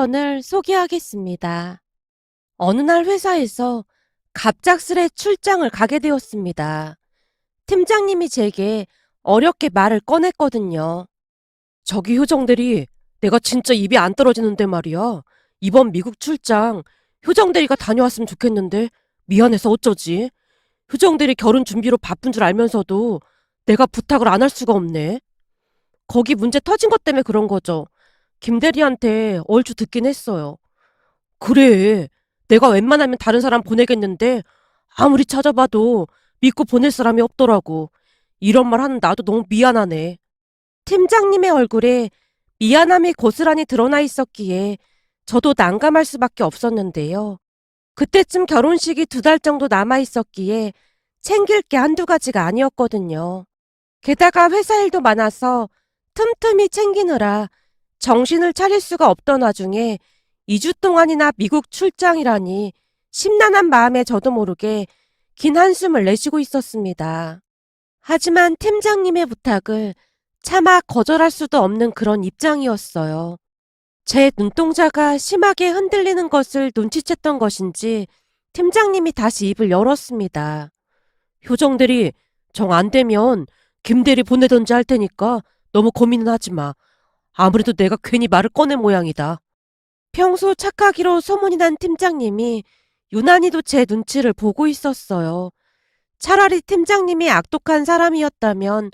사연을 소개하겠습니다. 어느 날 회사에서 갑작스레 출장을 가게 되었습니다. 팀장님이 제게 어렵게 말을 꺼냈거든요. 저기 효정대리, 내가 진짜 입이 안 떨어지는데 말이야. 이번 미국 출장 효정대리가 다녀왔으면 좋겠는데 미안해서 어쩌지? 효정대리 결혼 준비로 바쁜 줄 알면서도 내가 부탁을 안 할 수가 없네. 거기 문제 터진 것 때문에 그런 거죠. 김대리한테 얼추 듣긴 했어요. 그래. 내가 웬만하면 다른 사람 보내겠는데 아무리 찾아봐도 믿고 보낼 사람이 없더라고. 이런 말 하는 나도 너무 미안하네. 팀장님의 얼굴에 미안함이 고스란히 드러나 있었기에 저도 난감할 수밖에 없었는데요. 그때쯤 결혼식이 2달 정도 남아 있었기에 챙길 게 한두 가지가 아니었거든요. 게다가 회사 일도 많아서 틈틈이 챙기느라 정신을 차릴 수가 없던 와중에 2주 동안이나 미국 출장이라니 심란한 마음에 저도 모르게 긴 한숨을 내쉬고 있었습니다. 하지만 팀장님의 부탁을 차마 거절할 수도 없는 그런 입장이었어요. 제 눈동자가 심하게 흔들리는 것을 눈치챘던 것인지 팀장님이 다시 입을 열었습니다. 효정대리, 정 안 되면 김대리 보내던지 할 테니까 너무 고민은 하지 마. 아무래도 내가 괜히 말을 꺼낸 모양이다. 평소 착하기로 소문이 난 팀장님이 유난히도 제 눈치를 보고 있었어요. 차라리 팀장님이 악독한 사람이었다면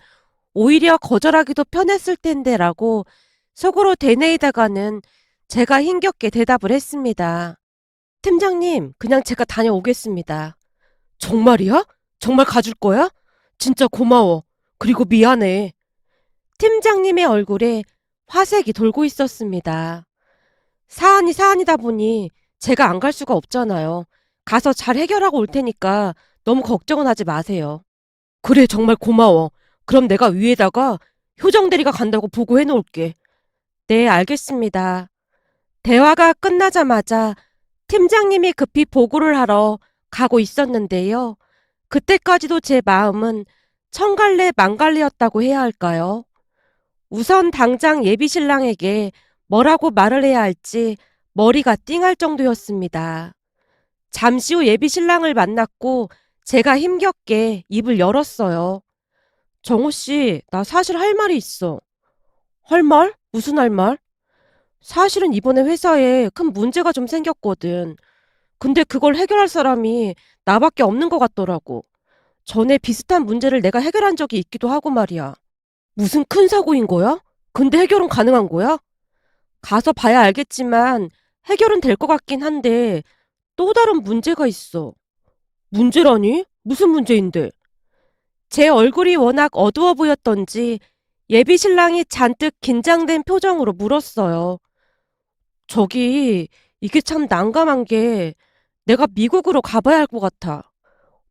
오히려 거절하기도 편했을 텐데라고 속으로 되뇌이다가는 제가 힘겹게 대답을 했습니다. 팀장님, 그냥 제가 다녀오겠습니다. 정말이야? 정말 가줄 거야? 진짜 고마워. 그리고 미안해. 팀장님의 얼굴에 화색이 돌고 있었습니다. 사안이 사안이다 보니 제가 안 갈 수가 없잖아요. 가서 잘 해결하고 올 테니까 너무 걱정은 하지 마세요. 그래, 정말 고마워. 그럼 내가 위에다가 효정대리가 간다고 보고해 놓을게. 네, 알겠습니다. 대화가 끝나자마자 팀장님이 급히 보고를 하러 가고 있었는데요. 그때까지도 제 마음은 천갈래 만갈래였다고 해야 할까요? 우선 당장 예비신랑에게 뭐라고 말을 해야 할지 머리가 띵할 정도였습니다. 잠시 후 예비신랑을 만났고 제가 힘겹게 입을 열었어요. 정호 씨, 나 사실 할 말이 있어. 할 말? 무슨 할 말? 사실은 이번에 회사에 큰 문제가 좀 생겼거든. 근데 그걸 해결할 사람이 나밖에 없는 것 같더라고. 전에 비슷한 문제를 내가 해결한 적이 있기도 하고 말이야. 무슨 큰 사고인 거야? 근데 해결은 가능한 거야? 가서 봐야 알겠지만 해결은 될 것 같긴 한데 또 다른 문제가 있어. 문제라니? 무슨 문제인데? 제 얼굴이 워낙 어두워 보였던지 예비 신랑이 잔뜩 긴장된 표정으로 물었어요. 저기, 이게 참 난감한 게 내가 미국으로 가봐야 할 것 같아.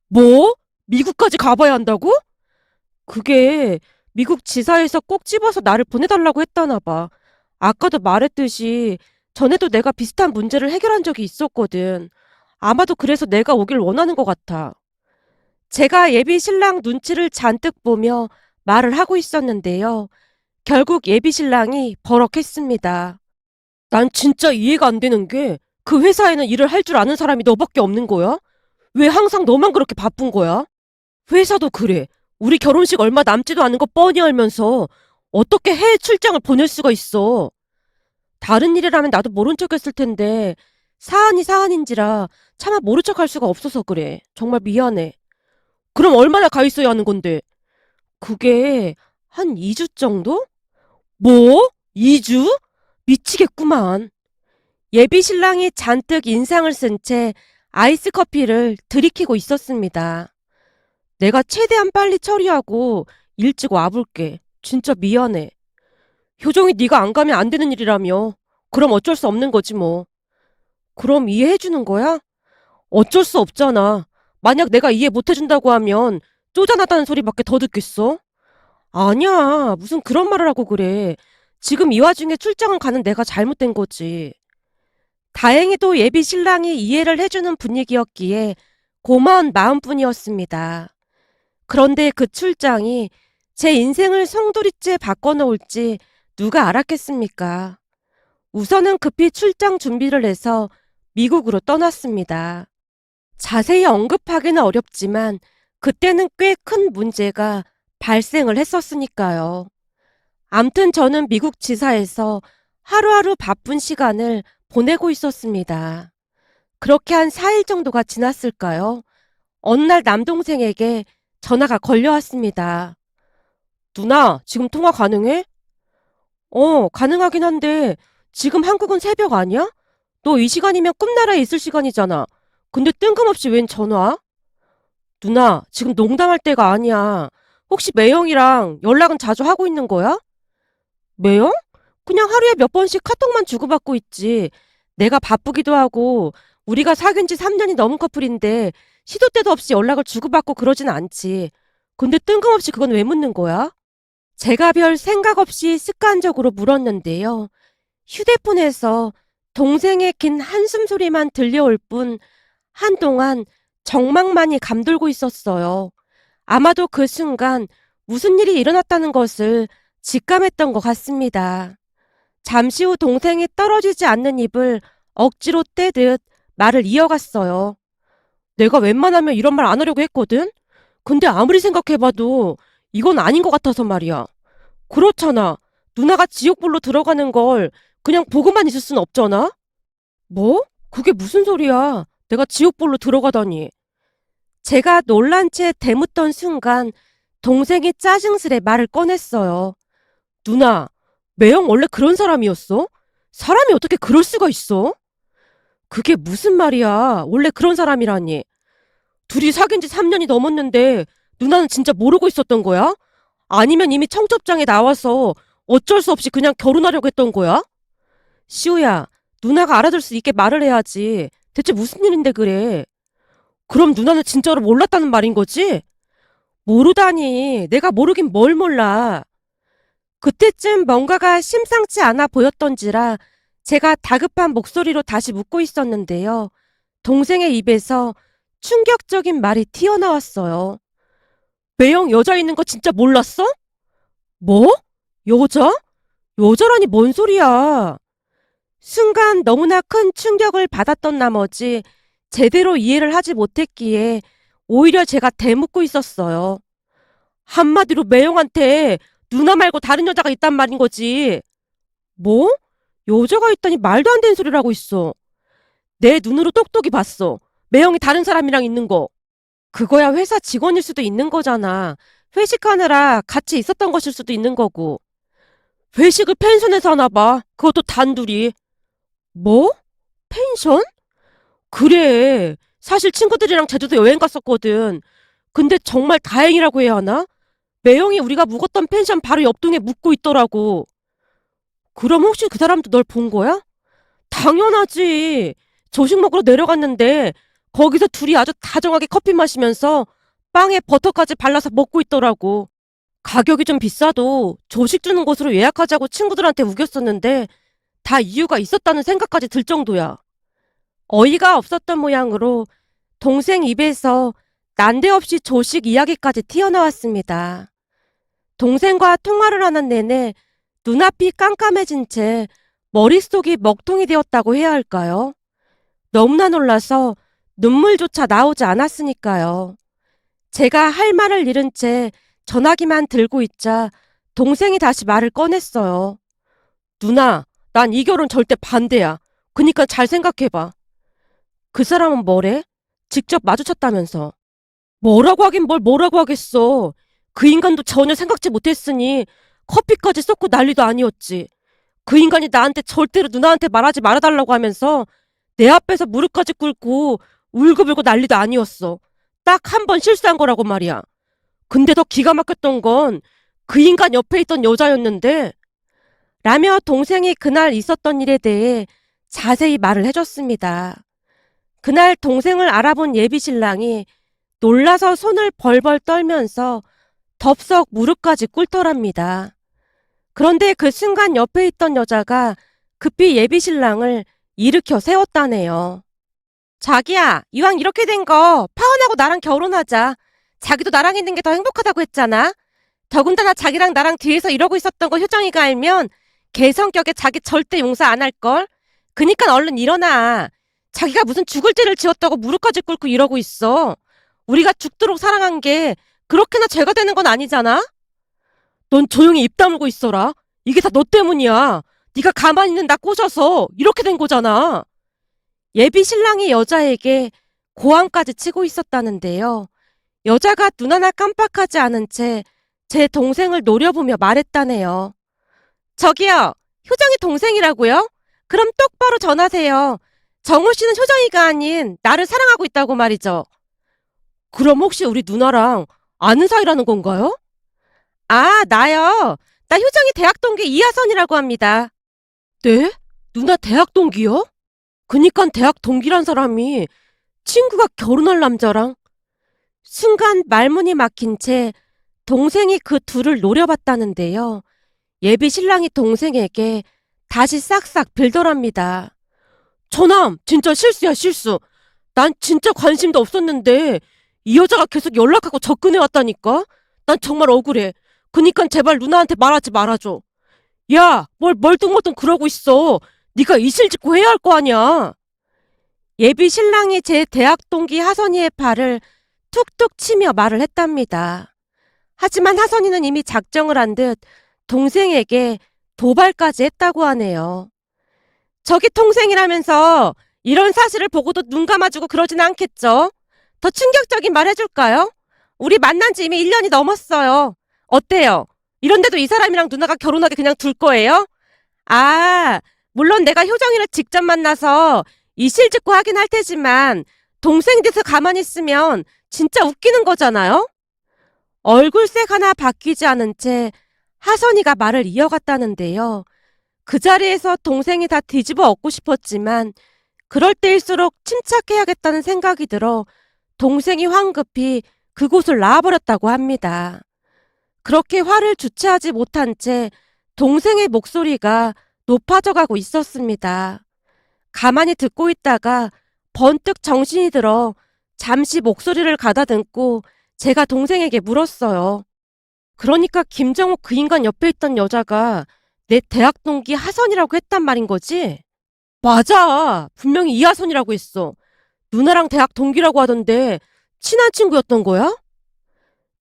뭐? 미국까지 가봐야 한다고? 그게 미국 지사에서 꼭 집어서 나를 보내달라고 했다나 봐. 아까도 말했듯이 전에도 내가 비슷한 문제를 해결한 적이 있었거든. 아마도 그래서 내가 오길 원하는 것 같아. 제가 예비 신랑 눈치를 잔뜩 보며 말을 하고 있었는데요. 결국 예비 신랑이 버럭했습니다. 난 진짜 이해가 안 되는 게 그 회사에는 일을 할 줄 아는 사람이 너밖에 없는 거야? 왜 항상 너만 그렇게 바쁜 거야? 회사도 그래. 우리 결혼식 얼마 남지도 않은 거 뻔히 알면서 어떻게 해외 출장을 보낼 수가 있어? 다른 일이라면 나도 모른 척 했을 텐데 사안이 사안인지라 차마 모른 척 할 수가 없어서 그래. 정말 미안해. 그럼 얼마나 가 있어야 하는 건데? 그게 한 2주 정도? 뭐? 2주? 미치겠구만. 예비 신랑이 잔뜩 인상을 쓴 채 아이스 커피를 들이키고 있었습니다. 내가 최대한 빨리 처리하고 일찍 와볼게. 진짜 미안해. 효정이 네가 안 가면 안 되는 일이라며. 그럼 어쩔 수 없는 거지 뭐. 그럼 이해해주는 거야? 어쩔 수 없잖아. 만약 내가 이해 못해준다고 하면 쪼잔하다는 소리밖에 더 듣겠어? 아니야. 무슨 그런 말을 하고 그래. 지금 이 와중에 출장을 가는 내가 잘못된 거지. 다행히도 예비 신랑이 이해를 해주는 분위기였기에 고마운 마음뿐이었습니다. 그런데 그 출장이 제 인생을 송두리째 바꿔놓을지 누가 알았겠습니까? 우선은 급히 출장 준비를 해서 미국으로 떠났습니다. 자세히 언급하기는 어렵지만 그때는 꽤 큰 문제가 발생을 했었으니까요. 암튼 저는 미국 지사에서 하루하루 바쁜 시간을 보내고 있었습니다. 그렇게 한 4일 정도가 지났을까요? 어느 날 남동생에게 전화가 걸려왔습니다. 누나, 지금 통화 가능해? 가능하긴 한데 지금 한국은 새벽 아니야? 너 이 시간이면 꿈나라에 있을 시간이잖아. 근데 뜬금없이 웬 전화? 누나, 지금 농담할 때가 아니야. 혹시 매형이랑 연락은 자주 하고 있는 거야? 매형? 그냥 하루에 몇 번씩 카톡만 주고받고 있지. 내가 바쁘기도 하고 우리가 사귄 지 3년이 넘은 커플인데 시도 때도 없이 연락을 주고받고 그러진 않지. 근데 뜬금없이 그건 왜 묻는 거야? 제가 별 생각 없이 습관적으로 물었는데요. 휴대폰에서 동생의 긴 한숨 소리만 들려올 뿐 한동안 정막만이 감돌고 있었어요. 아마도 그 순간 무슨 일이 일어났다는 것을 직감했던 것 같습니다. 잠시 후 동생이 떨어지지 않는 입을 억지로 떼듯 말을 이어갔어요. 내가 웬만하면 이런 말 안 하려고 했거든? 근데 아무리 생각해봐도 이건 아닌 것 같아서 말이야. 그렇잖아. 누나가 지옥불로 들어가는 걸 그냥 보고만 있을 순 없잖아? 뭐? 그게 무슨 소리야? 내가 지옥불로 들어가다니. 제가 놀란 채 대묻던 순간 동생이 짜증스레 말을 꺼냈어요. 누나, 매형 원래 그런 사람이었어? 사람이 어떻게 그럴 수가 있어? 그게 무슨 말이야? 원래 그런 사람이라니. 둘이 사귄 지 3년이 넘었는데 누나는 진짜 모르고 있었던 거야? 아니면 이미 청첩장에 나와서 어쩔 수 없이 그냥 결혼하려고 했던 거야? 시우야, 누나가 알아들 수 있게 말을 해야지. 대체 무슨 일인데 그래? 그럼 누나는 진짜로 몰랐다는 말인 거지? 모르다니. 내가 모르긴 뭘 몰라. 그때쯤 뭔가가 심상치 않아 보였던지라 제가 다급한 목소리로 다시 묻고 있었는데요. 동생의 입에서 충격적인 말이 튀어나왔어요. 매형 여자 있는 거 진짜 몰랐어? 뭐? 여자? 여자라니 뭔 소리야? 순간 너무나 큰 충격을 받았던 나머지 제대로 이해를 하지 못했기에 오히려 제가 대묻고 있었어요. 한마디로 매형한테 누나 말고 다른 여자가 있단 말인 거지. 뭐? 여자가 있다니 말도 안 되는 소리를 하고 있어. 내 눈으로 똑똑히 봤어. 매형이 다른 사람이랑 있는 거. 그거야 회사 직원일 수도 있는 거잖아. 회식하느라 같이 있었던 것일 수도 있는 거고. 회식을 펜션에서 하나 봐. 그것도 단둘이. 뭐? 펜션? 그래. 사실 친구들이랑 제주도 여행 갔었거든. 근데 정말 다행이라고 해야 하나? 매형이 우리가 묵었던 펜션 바로 옆동에 묵고 있더라고. 그럼 혹시 그 사람도 널 본 거야? 당연하지. 조식 먹으러 내려갔는데 거기서 둘이 아주 다정하게 커피 마시면서 빵에 버터까지 발라서 먹고 있더라고. 가격이 좀 비싸도 조식 주는 곳으로 예약하자고 친구들한테 우겼었는데 다 이유가 있었다는 생각까지 들 정도야. 어이가 없었던 모양으로 동생 입에서 난데없이 조식 이야기까지 튀어나왔습니다. 동생과 통화를 하는 내내 눈앞이 깜깜해진 채 머릿속이 먹통이 되었다고 해야 할까요? 너무나 놀라서 눈물조차 나오지 않았으니까요. 제가 할 말을 잃은 채 전화기만 들고 있자 동생이 다시 말을 꺼냈어요. 누나, 난 이 결혼 절대 반대야. 그니까 잘 생각해봐. 그 사람은 뭐래? 직접 마주쳤다면서. 뭐라고 하긴 뭘 뭐라고 하겠어. 그 인간도 전혀 생각지 못했으니 커피까지 쏟고 난리도 아니었지. 그 인간이 나한테 절대로 누나한테 말하지 말아달라고 하면서 내 앞에서 무릎까지 꿇고 울고불고 난리도 아니었어. 딱 한 번 실수한 거라고 말이야. 근데 더 기가 막혔던 건 그 인간 옆에 있던 여자였는데 라며 동생이 그날 있었던 일에 대해 자세히 말을 해줬습니다. 그날 동생을 알아본 예비신랑이 놀라서 손을 벌벌 떨면서 덥석 무릎까지 꿇더랍니다. 그런데 그 순간 옆에 있던 여자가 급히 예비신랑을 일으켜 세웠다네요. 자기야, 이왕 이렇게 된 거 파혼하고 나랑 결혼하자. 자기도 나랑 있는 게 더 행복하다고 했잖아. 더군다나 자기랑 나랑 뒤에서 이러고 있었던 거 효정이가 알면 걔 성격에 자기 절대 용서 안 할걸? 그니까 얼른 일어나. 자기가 무슨 죽을 죄를 지었다고 무릎까지 꿇고 이러고 있어. 우리가 죽도록 사랑한 게 그렇게나 죄가 되는 건 아니잖아? 넌 조용히 입 다물고 있어라. 이게 다 너 때문이야. 네가 가만히 있는 나 꼬셔서 이렇게 된 거잖아. 예비 신랑이 여자에게 고함까지 치고 있었다는데요. 여자가 눈 하나 깜빡하지 않은 채 제 동생을 노려보며 말했다네요. 저기요, 효정이 동생이라고요? 그럼 똑바로 전하세요. 정우 씨는 효정이가 아닌 나를 사랑하고 있다고 말이죠. 그럼 혹시 우리 누나랑 아는 사이라는 건가요? 아, 나요. 나 효정이 대학 동기 이하선이라고 합니다. 네? 누나 대학 동기요? 그니깐 대학 동기란 사람이 친구가 결혼할 남자랑 순간 말문이 막힌 채 동생이 그 둘을 노려봤다는데요. 예비 신랑이 동생에게 다시 싹싹 빌더랍니다. 저남 진짜 실수야 실수. 난 진짜 관심도 없었는데 이 여자가 계속 연락하고 접근해왔다니까. 난 정말 억울해. 그니까 제발 누나한테 말하지 말아줘. 야, 뭘 멀뚱멀뚱 그러고 있어. 네가 이실 짓고 해야 할 거 아니야. 예비 신랑이 제 대학 동기 하선이의 팔을 툭툭 치며 말을 했답니다. 하지만 하선이는 이미 작정을 한 듯 동생에게 도발까지 했다고 하네요. 저기 동생이라면서 이런 사실을 보고도 눈 감아주고 그러진 않겠죠? 더 충격적인 말 해줄까요? 우리 만난 지 이미 1년이 넘었어요. 어때요? 이런데도 이 사람이랑 누나가 결혼하게 그냥 둘 거예요? 아, 물론 내가 효정이를 직접 만나서 이실직고 하긴 할 테지만 동생 돼서 가만히 있으면 진짜 웃기는 거잖아요? 얼굴색 하나 바뀌지 않은 채 하선이가 말을 이어갔다는데요. 그 자리에서 동생이 다 뒤집어 엎고 싶었지만 그럴 때일수록 침착해야겠다는 생각이 들어 동생이 황급히 그곳을 나와버렸다고 합니다. 그렇게 화를 주체하지 못한 채 동생의 목소리가 높아져 가고 있었습니다. 가만히 듣고 있다가 번뜩 정신이 들어 잠시 목소리를 가다듬고 제가 동생에게 물었어요. 그러니까 김정욱 그 인간 옆에 있던 여자가 내 대학 동기 하선이라고 했단 말인 거지? 맞아. 분명히 이하선이라고 했어. 누나랑 대학 동기라고 하던데 친한 친구였던 거야?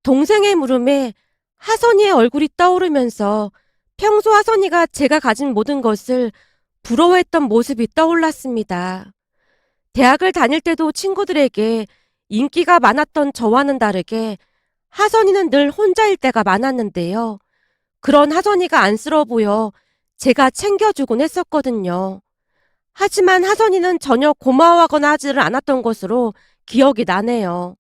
동생의 물음에 하선이의 얼굴이 떠오르면서 평소 하선이가 제가 가진 모든 것을 부러워했던 모습이 떠올랐습니다. 대학을 다닐 때도 친구들에게 인기가 많았던 저와는 다르게 하선이는 늘 혼자일 때가 많았는데요. 그런 하선이가 안쓰러워 보여 제가 챙겨주곤 했었거든요. 하지만 하선이는 전혀 고마워하거나 하지를 않았던 것으로 기억이 나네요.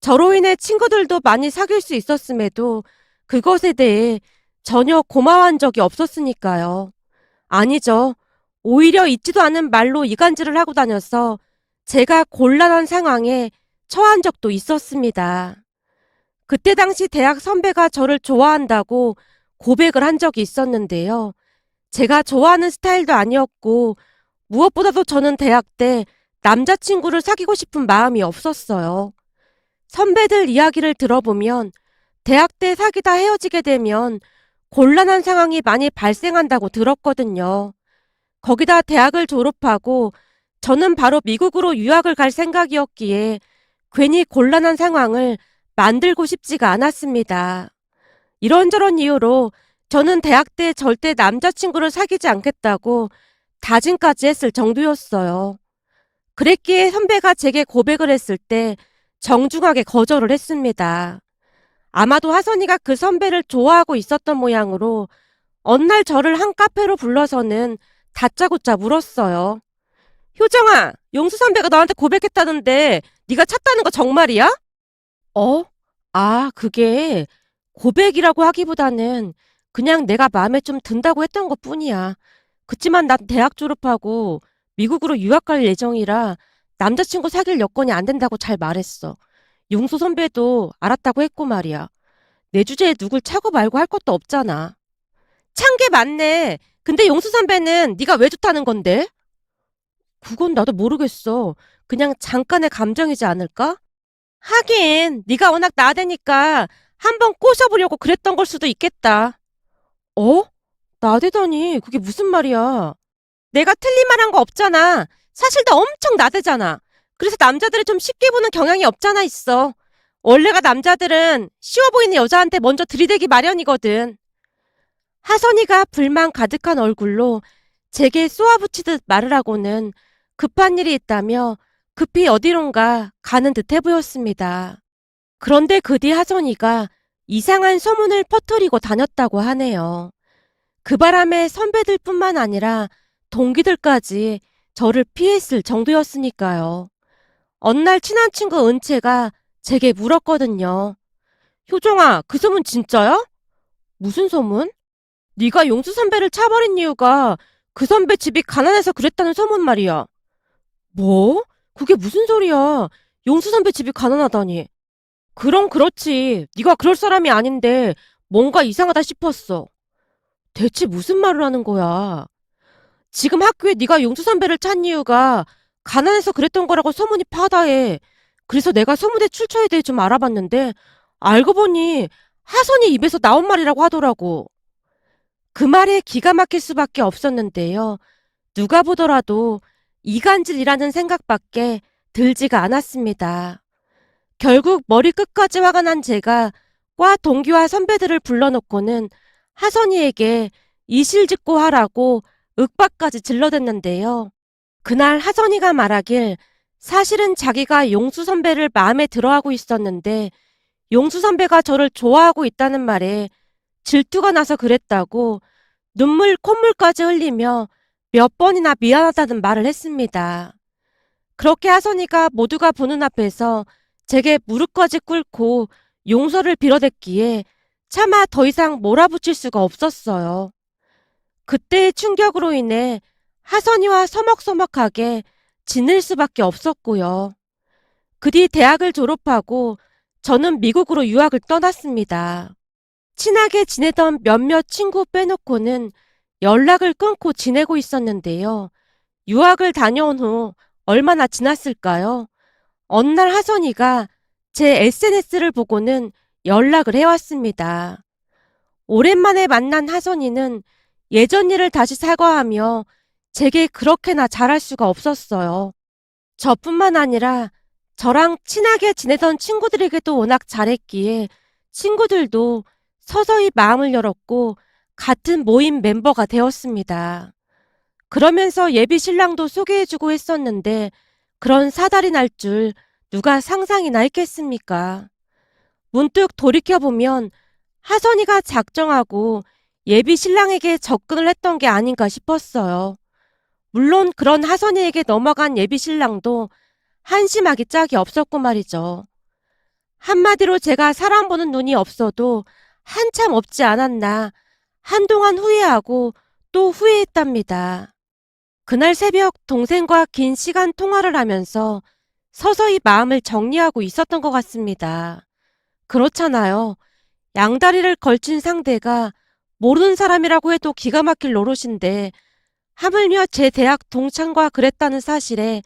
저로 인해 친구들도 많이 사귈 수 있었음에도 그것에 대해 전혀 고마워한 적이 없었으니까요. 아니죠. 오히려 있지도 않은 말로 이간질을 하고 다녀서 제가 곤란한 상황에 처한 적도 있었습니다. 그때 당시 대학 선배가 저를 좋아한다고 고백을 한 적이 있었는데요. 제가 좋아하는 스타일도 아니었고 무엇보다도 저는 대학 때 남자친구를 사귀고 싶은 마음이 없었어요. 선배들 이야기를 들어보면 대학 때 사귀다 헤어지게 되면 곤란한 상황이 많이 발생한다고 들었거든요. 거기다 대학을 졸업하고 저는 바로 미국으로 유학을 갈 생각이었기에 괜히 곤란한 상황을 만들고 싶지가 않았습니다. 이런저런 이유로 저는 대학 때 절대 남자친구를 사귀지 않겠다고 다짐까지 했을 정도였어요. 그랬기에 선배가 제게 고백을 했을 때 정중하게 거절을 했습니다. 아마도 하선이가 그 선배를 좋아하고 있었던 모양으로 어느 날 저를 한 카페로 불러서는 다짜고짜 물었어요. 효정아, 용수 선배가 너한테 고백했다는데 네가 찾다는 거 정말이야? 어? 아, 그게 고백이라고 하기보다는 그냥 내가 마음에 좀 든다고 했던 것뿐이야. 그치만 난 대학 졸업하고 미국으로 유학 갈 예정이라 남자친구 사귈 여건이 안 된다고 잘 말했어. 용수 선배도 알았다고 했고 말이야. 내 주제에 누굴 차고 말고 할 것도 없잖아. 찬 게 맞네. 근데 용수 선배는 네가 왜 좋다는 건데? 그건 나도 모르겠어. 그냥 잠깐의 감정이지 않을까? 하긴 네가 워낙 나대니까 한번 꼬셔보려고 그랬던 걸 수도 있겠다. 어? 나대다니 그게 무슨 말이야. 내가 틀린 말 한 거 없잖아. 사실 나 엄청 나대잖아. 그래서 남자들을 좀 쉽게 보는 경향이 없잖아 있어. 원래가 남자들은 쉬워 보이는 여자한테 먼저 들이대기 마련이거든. 하선이가 불만 가득한 얼굴로 제게 쏘아붙이듯 말을 하고는 급한 일이 있다며 급히 어디론가 가는 듯해 보였습니다. 그런데 그 뒤 하선이가 이상한 소문을 퍼뜨리고 다녔다고 하네요. 그 바람에 선배들뿐만 아니라 동기들까지 저를 피했을 정도였으니까요. 어느 날 친한 친구 은채가 제게 물었거든요. 효정아, 그 소문 진짜야? 무슨 소문? 네가 용수 선배를 차버린 이유가 그 선배 집이 가난해서 그랬다는 소문 말이야. 뭐? 그게 무슨 소리야? 용수 선배 집이 가난하다니. 그럼 그렇지. 네가 그럴 사람이 아닌데 뭔가 이상하다 싶었어. 대체 무슨 말을 하는 거야? 지금 학교에 네가 용수 선배를 찬 이유가 가난해서 그랬던 거라고 소문이 파다해. 그래서 내가 소문의 출처에 대해 좀 알아봤는데 알고 보니 하선이 입에서 나온 말이라고 하더라고. 그 말에 기가 막힐 수밖에 없었는데요. 누가 보더라도 이간질이라는 생각밖에 들지가 않았습니다. 결국 머리 끝까지 화가 난 제가 과 동기와 선배들을 불러놓고는 하선이에게 이실직고 하라고 윽박까지 질러댔는데요. 그날 하선이가 말하길 사실은 자기가 용수 선배를 마음에 들어하고 있었는데 용수 선배가 저를 좋아하고 있다는 말에 질투가 나서 그랬다고 눈물 콧물까지 흘리며 몇 번이나 미안하다는 말을 했습니다. 그렇게 하선이가 모두가 보는 앞에서 제게 무릎까지 꿇고 용서를 빌어댔기에 차마 더 이상 몰아붙일 수가 없었어요. 그때의 충격으로 인해 하선이와 서먹서먹하게 지낼 수밖에 없었고요. 그 뒤 대학을 졸업하고 저는 미국으로 유학을 떠났습니다. 친하게 지내던 몇몇 친구 빼놓고는 연락을 끊고 지내고 있었는데요. 유학을 다녀온 후 얼마나 지났을까요? 어느 날 하선이가 제 SNS를 보고는 연락을 해왔습니다. 오랜만에 만난 하선이는 예전 일을 다시 사과하며 제게 그렇게나 잘할 수가 없었어요. 저뿐만 아니라 저랑 친하게 지내던 친구들에게도 워낙 잘했기에 친구들도 서서히 마음을 열었고 같은 모임 멤버가 되었습니다. 그러면서 예비 신랑도 소개해주고 했었는데 그런 사달이 날 줄 누가 상상이나 했겠습니까? 문득 돌이켜보면 하선이가 작정하고 예비 신랑에게 접근을 했던 게 아닌가 싶었어요. 물론 그런 하선이에게 넘어간 예비 신랑도 한심하기 짝이 없었고 말이죠. 한마디로 제가 사람 보는 눈이 없어도 한참 없지 않았나 한동안 후회하고 또 후회했답니다. 그날 새벽 동생과 긴 시간 통화를 하면서 서서히 마음을 정리하고 있었던 것 같습니다. 그렇잖아요. 양다리를 걸친 상대가 모르는 사람이라고 해도 기가 막힐 노릇인데 하물며 제 대학 동창과 그랬다는 사실에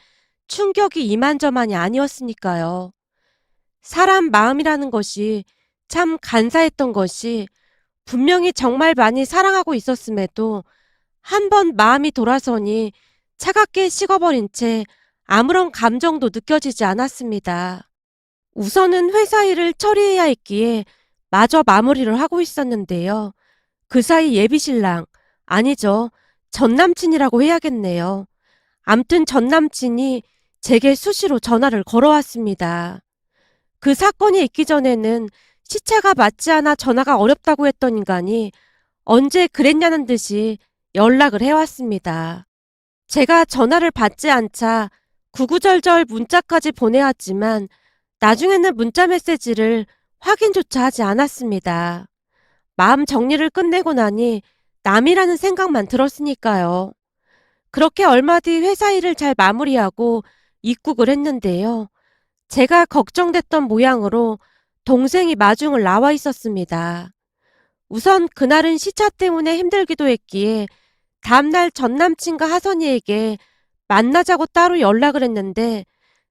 충격이 이만저만이 아니었으니까요. 사람 마음이라는 것이 참 간사했던 것이 분명히 정말 많이 사랑하고 있었음에도 한 번 마음이 돌아서니 차갑게 식어버린 채 아무런 감정도 느껴지지 않았습니다. 우선은 회사 일을 처리해야 했기에 마저 마무리를 하고 있었는데요. 그 사이 예비신랑, 아니죠. 전남친이라고 해야겠네요. 암튼 전남친이 제게 수시로 전화를 걸어왔습니다. 그 사건이 있기 전에는 시차가 맞지 않아 전화가 어렵다고 했던 인간이 언제 그랬냐는 듯이 연락을 해왔습니다. 제가 전화를 받지 않자 구구절절 문자까지 보내왔지만 나중에는 문자 메시지를 확인조차 하지 않았습니다. 마음 정리를 끝내고 나니 남이라는 생각만 들었으니까요. 그렇게 얼마 뒤 회사 일을 잘 마무리하고 입국을 했는데요. 제가 걱정됐던 모양으로 동생이 마중을 나와 있었습니다. 우선 그날은 시차 때문에 힘들기도 했기에 다음날 전남친과 하선이에게 만나자고 따로 연락을 했는데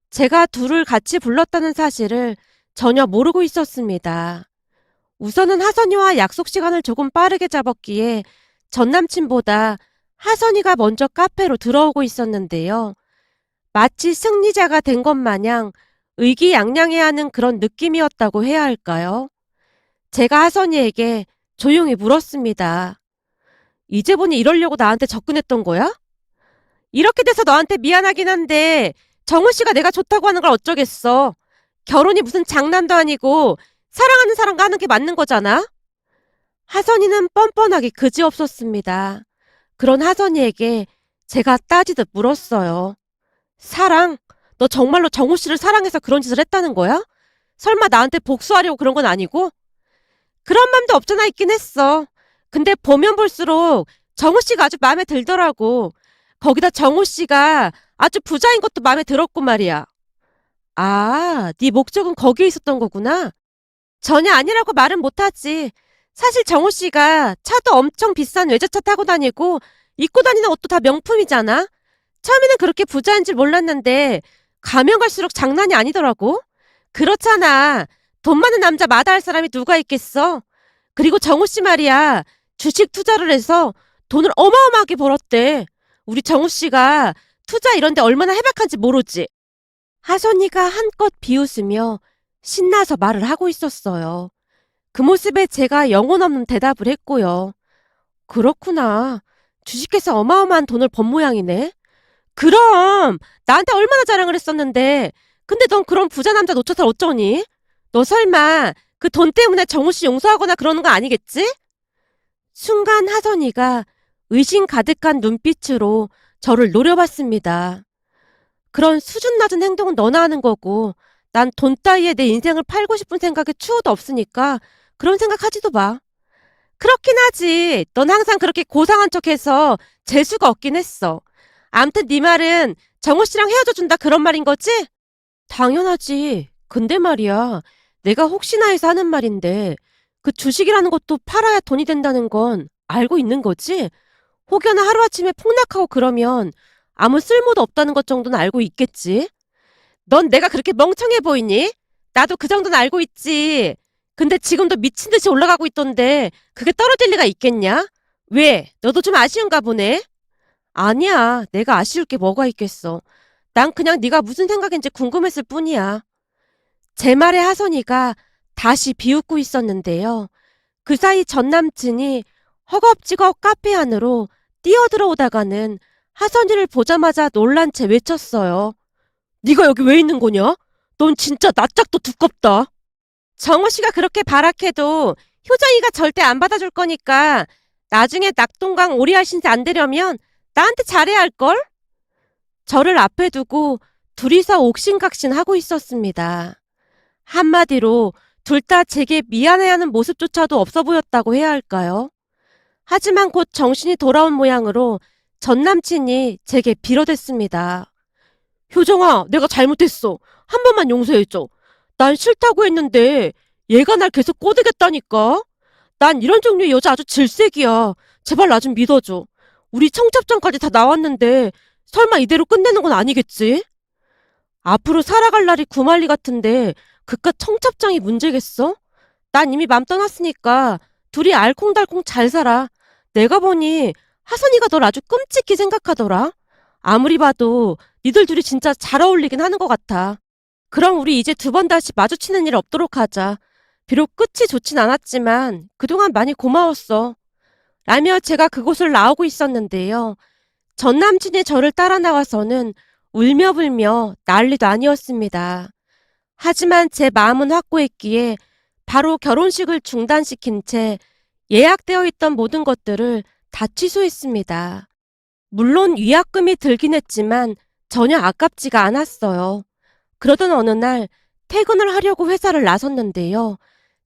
제가 둘을 같이 불렀다는 사실을 전혀 모르고 있었습니다. 우선은 하선이와 약속 시간을 조금 빠르게 잡았기에 전 남친보다 하선이가 먼저 카페로 들어오고 있었는데요. 마치 승리자가 된 것 마냥 의기양양해하는 그런 느낌이었다고 해야 할까요? 제가 하선이에게 조용히 물었습니다. 이제 보니 이러려고 나한테 접근했던 거야? 이렇게 돼서 너한테 미안하긴 한데 정우 씨가 내가 좋다고 하는 걸 어쩌겠어. 결혼이 무슨 장난도 아니고 사랑하는 사람과 하는 게 맞는 거잖아? 하선이는 뻔뻔하게 그지없었습니다. 그런 하선이에게 제가 따지듯 물었어요. 사랑? 너 정말로 정우 씨를 사랑해서 그런 짓을 했다는 거야? 설마 나한테 복수하려고 그런 건 아니고? 그런 맘도 없잖아 있긴 했어. 근데 보면 볼수록 정우 씨가 아주 마음에 들더라고. 거기다 정우 씨가 아주 부자인 것도 마음에 들었고 말이야. 아, 네 목적은 거기에 있었던 거구나. 전혀 아니라고 말은 못하지. 사실 정우 씨가 차도 엄청 비싼 외제차 타고 다니고 입고 다니는 옷도 다 명품이잖아. 처음에는 그렇게 부자인 줄 몰랐는데 가면 갈수록 장난이 아니더라고. 그렇잖아. 돈 많은 남자 마다할 사람이 누가 있겠어. 그리고 정우 씨 말이야. 주식 투자를 해서 돈을 어마어마하게 벌었대. 우리 정우 씨가 투자 이런 데 얼마나 해박한지 모르지. 하선이가 한껏 비웃으며 신나서 말을 하고 있었어요. 그 모습에 제가 영혼 없는 대답을 했고요. 그렇구나. 주식해서 어마어마한 돈을 번 모양이네. 그럼 나한테 얼마나 자랑을 했었는데. 근데 넌 그런 부자 남자 놓쳐서 어쩌니? 너 설마 그 돈 때문에 정우 씨 용서하거나 그러는 거 아니겠지? 순간 하선이가 의심 가득한 눈빛으로 저를 노려봤습니다. 그런 수준 낮은 행동은 너나 하는 거고 난 돈 따위에 내 인생을 팔고 싶은 생각에 추호도 없으니까 그런 생각하지도 마. 그렇긴 하지. 넌 항상 그렇게 고상한 척해서 재수가 없긴 했어. 암튼 네 말은 정우 씨랑 헤어져 준다 그런 말인 거지? 당연하지. 근데 말이야. 내가 혹시나 해서 하는 말인데 그 주식이라는 것도 팔아야 돈이 된다는 건 알고 있는 거지? 혹여나 하루아침에 폭락하고 그러면 아무 쓸모도 없다는 것 정도는 알고 있겠지? 넌 내가 그렇게 멍청해 보이니? 나도 그 정도는 알고 있지. 근데 지금도 미친 듯이 올라가고 있던데 그게 떨어질 리가 있겠냐? 왜? 너도 좀 아쉬운가 보네? 아니야. 내가 아쉬울 게 뭐가 있겠어. 난 그냥 네가 무슨 생각인지 궁금했을 뿐이야. 제 말에 하선이가 다시 비웃고 있었는데요. 그 사이 전 남친이 허겁지겁 카페 안으로 뛰어들어오다가는 하선이를 보자마자 놀란 채 외쳤어요. 네가 여기 왜 있는 거냐? 넌 진짜 낯짝도 두껍다. 정호 씨가 그렇게 발악해도 효정이가 절대 안 받아줄 거니까 나중에 낙동강 오리알 신세 안 되려면 나한테 잘해야 할걸? 저를 앞에 두고 둘이서 옥신각신 하고 있었습니다. 한마디로 둘 다 제게 미안해하는 모습조차도 없어 보였다고 해야 할까요? 하지만 곧 정신이 돌아온 모양으로 전 남친이 제게 빌어댔습니다. 효정아, 내가 잘못했어. 한 번만 용서해줘. 난 싫다고 했는데 얘가 날 계속 꼬드겠다니까. 난 이런 종류의 여자 아주 질색이야. 제발 나 좀 믿어줘. 우리 청첩장까지 다 나왔는데 설마 이대로 끝내는 건 아니겠지? 앞으로 살아갈 날이 구말리 같은데 그깟 청첩장이 문제겠어? 난 이미 맘 떠났으니까 둘이 알콩달콩 잘 살아. 내가 보니 하선이가 널 아주 끔찍히 생각하더라. 아무리 봐도 니들 둘이 진짜 잘 어울리긴 하는 것 같아. 그럼 우리 이제 두 번 다시 마주치는 일 없도록 하자. 비록 끝이 좋진 않았지만 그동안 많이 고마웠어. 라며 제가 그곳을 나오고 있었는데요. 전 남친이 저를 따라 나와서는 울며불며 난리도 아니었습니다. 하지만 제 마음은 확고했기에 바로 결혼식을 중단시킨 채 예약되어 있던 모든 것들을 다 취소했습니다. 물론 위약금이 들긴 했지만 전혀 아깝지가 않았어요. 그러던 어느 날 퇴근을 하려고 회사를 나섰는데요.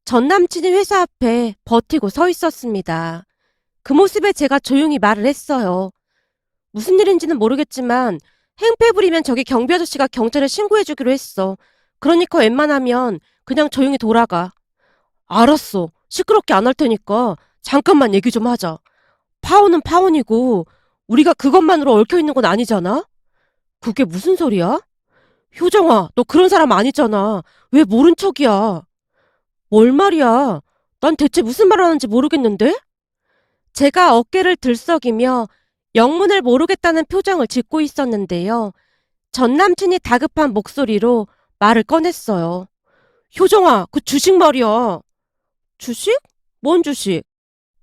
전 남친이 회사 앞에 버티고 서 있었습니다. 그 모습에 제가 조용히 말을 했어요. 무슨 일인지는 모르겠지만 행패 부리면 저기 경비 아저씨가 경찰에 신고해주기로 했어. 그러니까 웬만하면 그냥 조용히 돌아가. 알았어. 시끄럽게 안 할 테니까 잠깐만 얘기 좀 하자. 파혼은 파혼이고 우리가 그것만으로 얽혀있는 건 아니잖아? 그게 무슨 소리야? 효정아, 너 그런 사람 아니잖아. 왜 모른 척이야? 뭘 말이야? 난 대체 무슨 말 하는지 모르겠는데? 제가 어깨를 들썩이며 영문을 모르겠다는 표정을 짓고 있었는데요. 전 남친이 다급한 목소리로 말을 꺼냈어요. 효정아, 그 주식 말이야. 주식? 뭔 주식?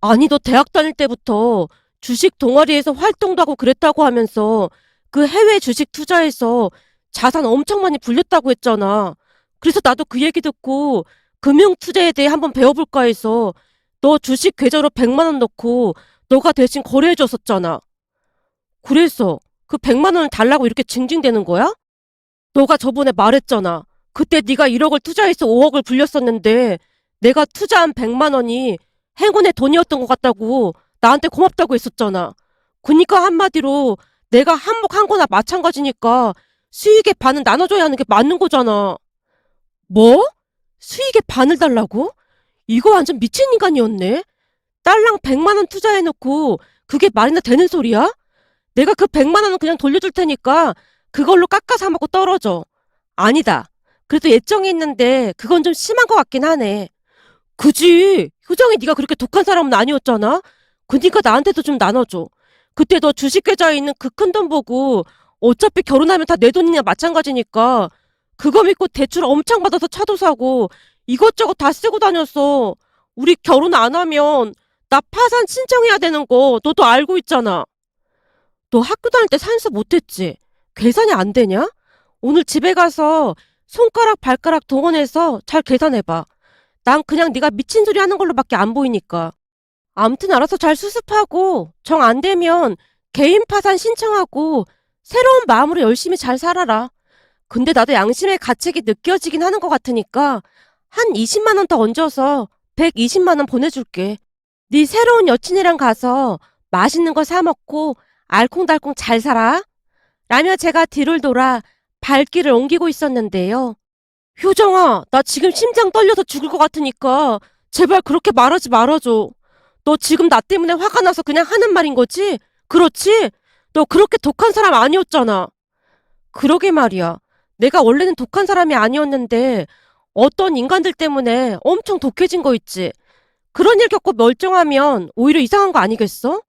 아니, 너 대학 다닐 때부터 주식 동아리에서 활동도 하고 그랬다고 하면서 그 해외 주식 투자해서 자산 엄청 많이 불렸다고 했잖아. 그래서 나도 그 얘기 듣고 금융 투자에 대해 한번 배워볼까 해서 너 주식 계좌로 100만 원 넣고 너가 대신 거래해줬었잖아. 그래서 그 100만 원을 달라고 이렇게 징징대는 거야? 너가 저번에 말했잖아. 그때 네가 1억을 투자해서 5억을 불렸었는데 내가 투자한 100만 원이 행운의 돈이었던 것 같다고 나한테 고맙다고 했었잖아. 그니까 한마디로 내가 한몫한 거나 마찬가지니까 수익의 반은 나눠줘야 하는 게 맞는 거잖아. 뭐? 수익의 반을 달라고? 이거 완전 미친 인간이었네. 딸랑 100만 원 투자해놓고 그게 말이나 되는 소리야? 내가 그 100만 원은 그냥 돌려줄 테니까 그걸로 깎아 사 먹고 떨어져. 아니다. 그래도 애정이 있는데 그건 좀 심한 것 같긴 하네. 그지? 효정이 네가 그렇게 독한 사람은 아니었잖아? 그니까 나한테도 좀 나눠줘. 그때 너 주식 계좌에 있는 그 큰 돈 보고 어차피 결혼하면 다 내 돈이냐 마찬가지니까 그거 믿고 대출 엄청 받아서 차도 사고 이것저것 다 쓰고 다녔어. 우리 결혼 안 하면 나 파산 신청해야 되는 거 너도 알고 있잖아. 너 학교 다닐 때 산수 못했지? 계산이 안 되냐? 오늘 집에 가서 손가락 발가락 동원해서 잘 계산해봐. 난 그냥 네가 미친 소리 하는 걸로밖에 안 보이니까. 암튼 알아서 잘 수습하고 정 안 되면 개인 파산 신청하고 새로운 마음으로 열심히 잘 살아라. 근데 나도 양심의 가책이 느껴지긴 하는 것 같으니까 한 20만 원 더 얹어서 120만 원 보내줄게. 네 새로운 여친이랑 가서 맛있는 거 사 먹고 알콩달콩 잘 살아. 라며 제가 뒤를 돌아 발길을 옮기고 있었는데요. 효정아, 나 지금 심장 떨려서 죽을 것 같으니까 제발 그렇게 말하지 말아줘. 너 지금 나 때문에 화가 나서 그냥 하는 말인 거지? 그렇지? 너 그렇게 독한 사람 아니었잖아. 그러게 말이야. 내가 원래는 독한 사람이 아니었는데 어떤 인간들 때문에 엄청 독해진 거 있지. 그런 일 겪고 멀쩡하면 오히려 이상한 거 아니겠어?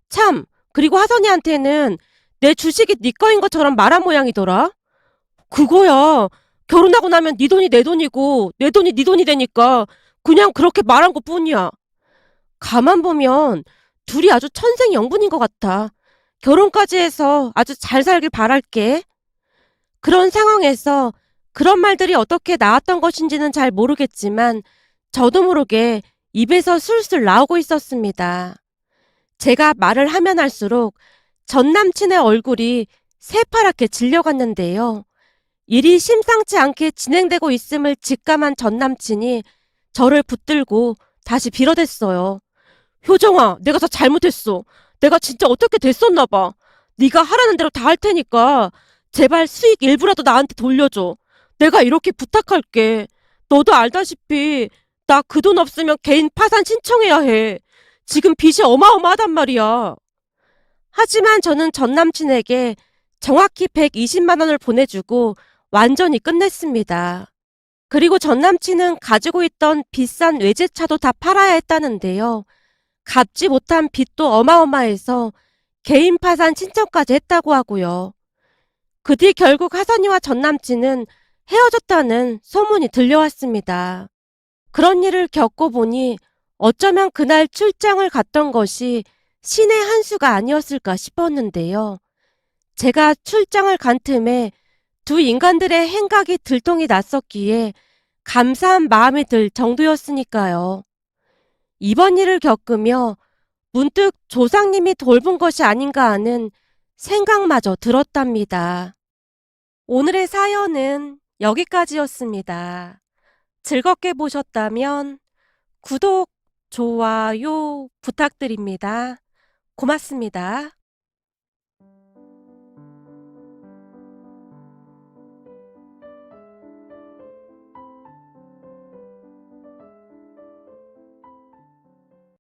참, 그리고 하선이한테는 내 주식이 네 거인 것처럼 말한 모양이더라. 그거야. 결혼하고 나면 네 돈이 내 돈이고 내 돈이 네 돈이 되니까 그냥 그렇게 말한 것뿐이야. 가만 보면 둘이 아주 천생연분인 것 같아. 결혼까지 해서 아주 잘 살길 바랄게. 그런 상황에서 그런 말들이 어떻게 나왔던 것인지는 잘 모르겠지만 저도 모르게 입에서 술술 나오고 있었습니다. 제가 말을 하면 할수록 전 남친의 얼굴이 새파랗게 질려갔는데요. 일이 심상치 않게 진행되고 있음을 직감한 전 남친이 저를 붙들고 다시 빌어댔어요. 효정아, 내가 다 잘못했어. 내가 진짜 어떻게 됐었나 봐. 네가 하라는 대로 다 할 테니까 제발 수익 일부라도 나한테 돌려줘. 내가 이렇게 부탁할게. 너도 알다시피 나 그 돈 없으면 개인 파산 신청해야 해. 지금 빚이 어마어마하단 말이야. 하지만 저는 전 남친에게 정확히 120만 원을 보내주고 완전히 끝냈습니다. 그리고 전 남친은 가지고 있던 비싼 외제차도 다 팔아야 했다는데요. 갚지 못한 빚도 어마어마해서 개인 파산 신청까지 했다고 하고요. 그 뒤 결국 하선이와 전 남친은 헤어졌다는 소문이 들려왔습니다. 그런 일을 겪고 보니 어쩌면 그날 출장을 갔던 것이 신의 한 수가 아니었을까 싶었는데요. 제가 출장을 간 틈에 두 인간들의 행각이 들통이 났었기에 감사한 마음이 들 정도였으니까요. 이번 일을 겪으며 문득 조상님이 돌본 것이 아닌가 하는 생각마저 들었답니다. 오늘의 사연은 여기까지였습니다. 즐겁게 보셨다면 구독, 좋아요 부탁드립니다. 고맙습니다.